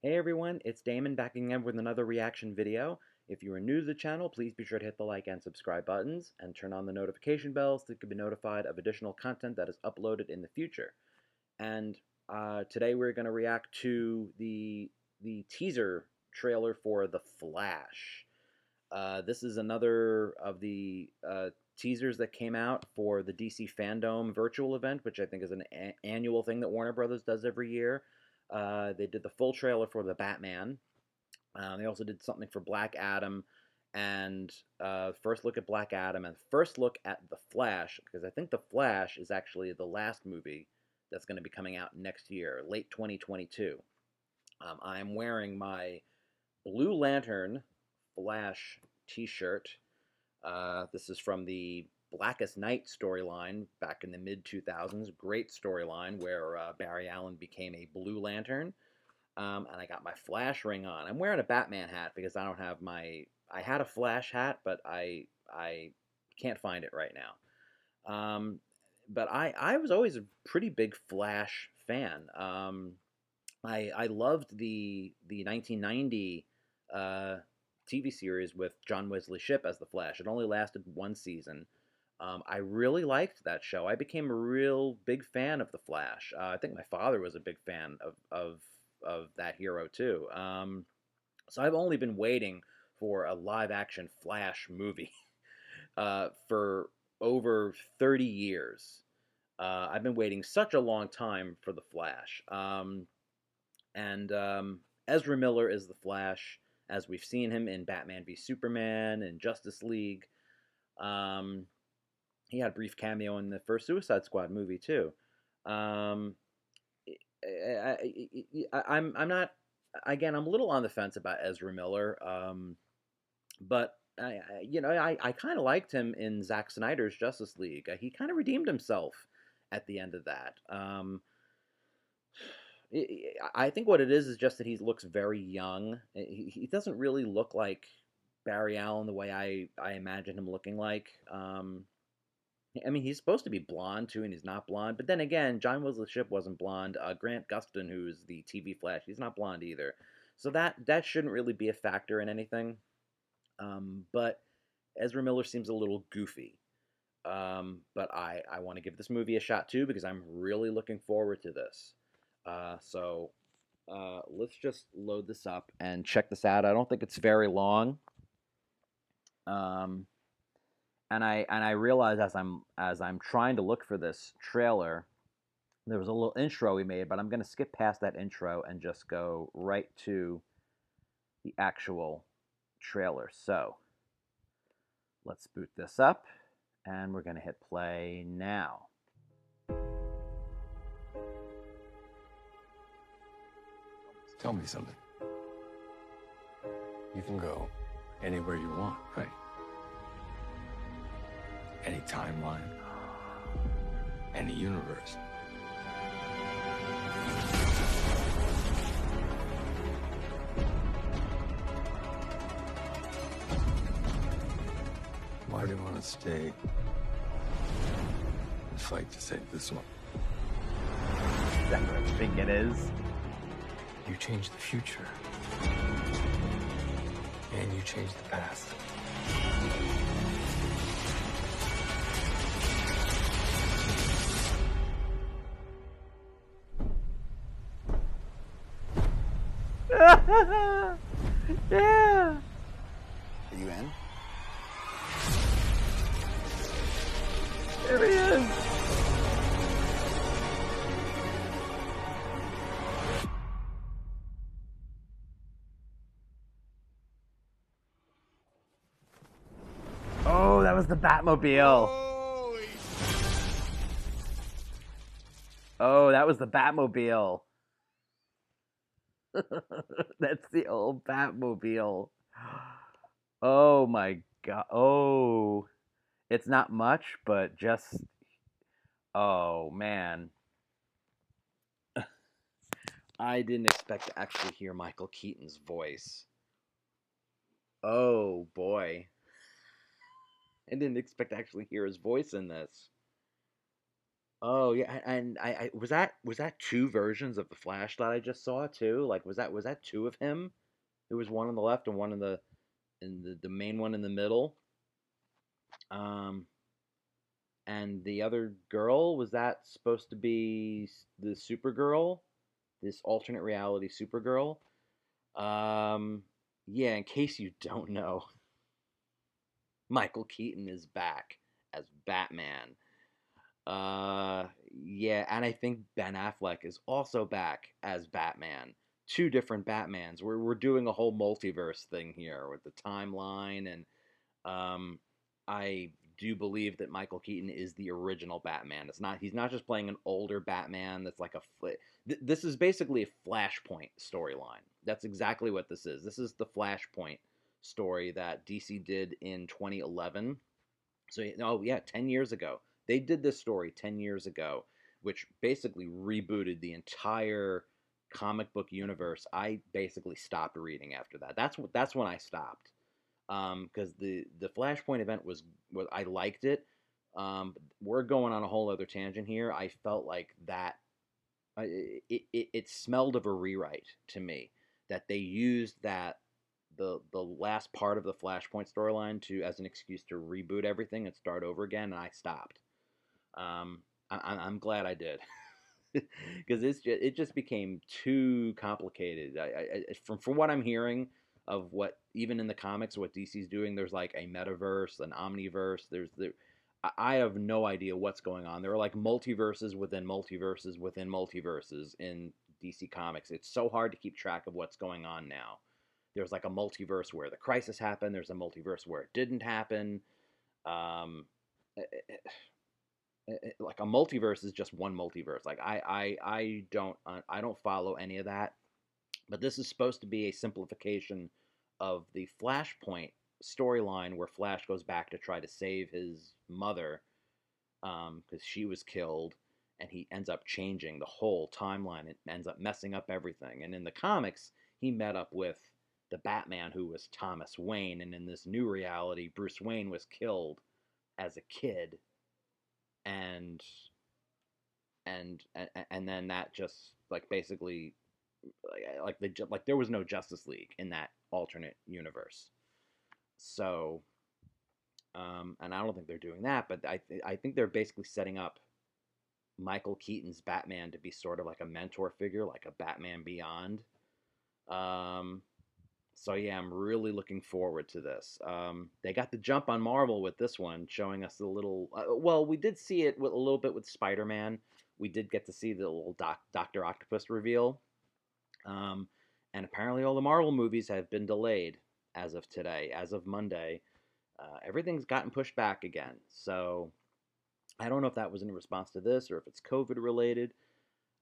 Hey everyone, it's Damon back again with another reaction video. If you are new to the channel, please be sure to hit the like and subscribe buttons and turn on the notification bells to be notified of additional content that is uploaded in the future. And today we're going to react to the teaser trailer for The Flash. This is another of the teasers that came out for the DC FanDome virtual event, which I think is an annual thing that Warner Brothers does every year. They did the full trailer for the Batman. They also did something for Black Adam, and first look at Black Adam, and first look at The Flash, because I think The Flash is actually the last movie that's going to be coming out next year, late 2022. I'm wearing my Blue Lantern Flash t-shirt. This is from the Blackest Night storyline back in the mid-2000s. Great storyline where Barry Allen became a Blue Lantern. And I got my Flash ring on. I'm wearing a Batman hat because I don't have my... I had a Flash hat, but I can't find it right now. But I was always a pretty big Flash fan. I loved the 1990 TV series with John Wesley Shipp as the Flash. It only lasted one season. I really liked that show. I became a real big fan of the Flash. I think my father was a big fan of that hero too. So I've only been waiting for a live action Flash movie for over 30 years. I've been waiting such a long time for the Flash. And Ezra Miller is the Flash, as we've seen him in Batman v Superman and Justice League. He had a brief cameo in the first Suicide Squad movie too. I'm not, again, I'm a little on the fence about Ezra Miller, but I kind of liked him in Zack Snyder's Justice League. He kind of redeemed himself at the end of that. I think what it is just that he looks very young. He doesn't really look like Barry Allen the way I imagine him looking like. I mean, he's supposed to be blonde too, and he's not blonde. But then again, John Wesley Shipp wasn't blonde. Grant Gustin, who's the TV Flash, he's not blonde either. So that shouldn't really be a factor in anything. But Ezra Miller seems a little goofy. But I want to give this movie a shot too because I'm really looking forward to this. So let's just load this up and check this out. I don't think it's very long. And I realized as I'm trying to look for this trailer, there was a little intro we made, but I'm going to skip past that intro and just go right to the actual trailer. So let's boot this up, and we're going to hit play now. Tell me something. You can go anywhere you want, right? Any timeline, any universe. Why do you want to stay and fight to save this one? That's what I think it is. You change the future. And you change the past. Yeah. Are you in? There he is. Oh, that was the Batmobile. Oh, that was the Batmobile. That's the old Batmobile. Oh my god. Oh, it's not much, but just, oh man. I didn't expect to actually hear Michael Keaton's voice. Oh boy. I didn't expect to actually hear his voice in this. Oh yeah, and I was that two versions of the Flash that I just saw too? Like was that two of him? There was one on the left and one in the main one in the middle. Um, and the other girl, was that supposed to be the Supergirl, this alternate reality Supergirl? Um, yeah, in case you don't know, Michael Keaton is back as Batman. Yeah, and I think Ben Affleck is also back as Batman. Two different Batmans. We're doing a whole multiverse thing here with the timeline, and um, I do believe that Michael Keaton is the original Batman. He's not just playing an older Batman that's like this is basically a Flashpoint storyline. That's exactly what this is. This is the Flashpoint story that DC did in 2011. So, oh yeah, 10 years ago. They did this story 10 years ago, which basically rebooted the entire comic book universe. I basically stopped reading after that. That's when I stopped. Because the Flashpoint event was I liked it. We're going on a whole other tangent here. I felt like that it smelled of a rewrite to me, that they used that the last part of the Flashpoint storyline to as an excuse to reboot everything and start over again, and I stopped. I'm glad I did. Because it just became too complicated. From what I'm hearing of what even in the comics what DC's doing, there's like a metaverse, an omniverse. I have no idea what's going on. There are like multiverses within multiverses within multiverses in DC Comics. It's so hard to keep track of what's going on now. There's like a multiverse where the crisis happened. There's a multiverse where it didn't happen. Um, like a multiverse is just one multiverse. Like I don't follow any of that. But this is supposed to be a simplification of the Flashpoint storyline where Flash goes back to try to save his mother because she was killed, and he ends up changing the whole timeline. It ends up messing up everything. And in the comics, he met up with the Batman who was Thomas Wayne, and in this new reality, Bruce Wayne was killed as a kid, and and then that just like basically like there was no Justice League in that alternate universe. So and I don't think they're doing that, but I think they're basically setting up Michael Keaton's Batman to be sort of like a mentor figure, like a Batman Beyond. Um, so yeah, I'm really looking forward to this. They got the jump on Marvel with this one, showing us a little. Well, we did see it with a little bit with Spider-Man. We did get to see the little Doctor Octopus reveal. Um, and apparently, all the Marvel movies have been delayed as of today, as of Monday. Everything's gotten pushed back again. So I don't know if that was in response to this or if it's COVID related.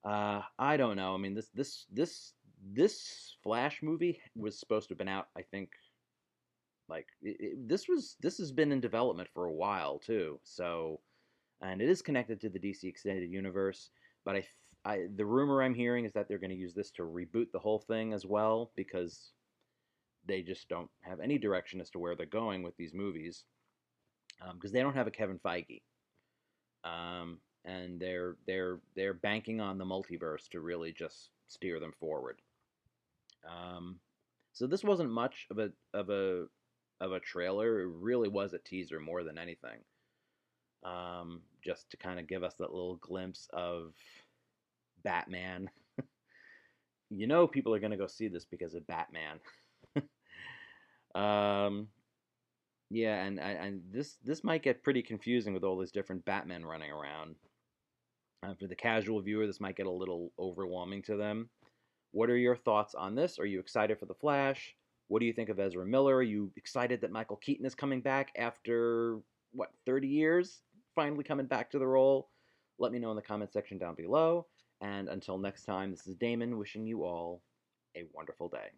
I don't know. I mean, this Flash movie was supposed to have been out. I think this has been in development for a while too. So, and it is connected to the DC extended universe. But the rumor I'm hearing is that they're going to use this to reboot the whole thing as well because they just don't have any direction as to where they're going with these movies because they don't have a Kevin Feige. And they're banking on the multiverse to really just steer them forward. Um, so this wasn't much of a trailer. It really was a teaser more than anything, just to kind of give us that little glimpse of Batman. You know, people are gonna go see this because of Batman. um, yeah, and this might get pretty confusing with all these different Batmen running around. For the casual viewer, this might get a little overwhelming to them. What are your thoughts on this? Are you excited for The Flash? What do you think of Ezra Miller? Are you excited that Michael Keaton is coming back after, what, 30 years? Finally coming back to the role? Let me know in the comment section down below. And until next time, this is Damon wishing you all a wonderful day.